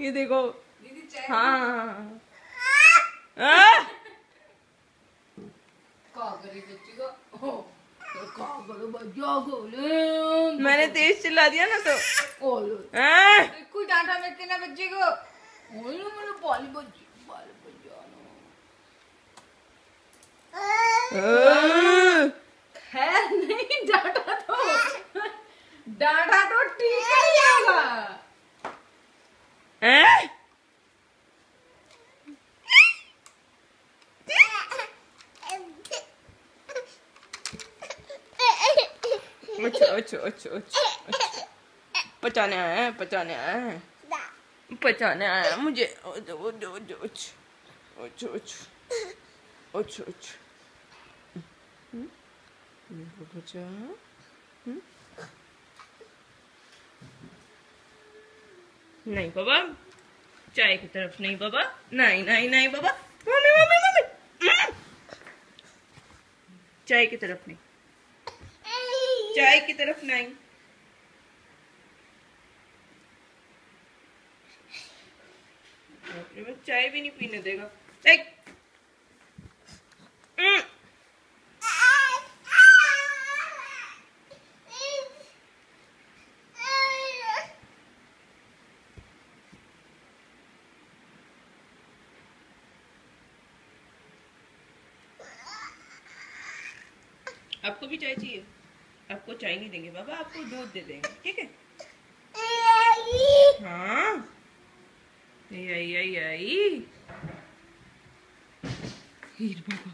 ये देखो दीदी चाय। हाँ मैंने तेज चिल्ला दिया ना तो कोई डांटा मत करना बच्चे को। बाल बच्चे खैर नहीं, डांटा तो ठीक ही होगा। पचाने आया मुझे। बचा नहीं बाबा, चाय की तरफ नहीं बाबा, नहीं नहीं नहीं बाबा, मम्मी मम्मी मम्मी, चाय की तरफ नहीं, चाय की तरफ नहीं। चाय भी नहीं पीने देगा। आपको भी चाय चाहिए? आपको चाय नहीं देंगे बाबा, आपको दूध दे देंगे, ठीक है? हाँ यही हीर बाबा।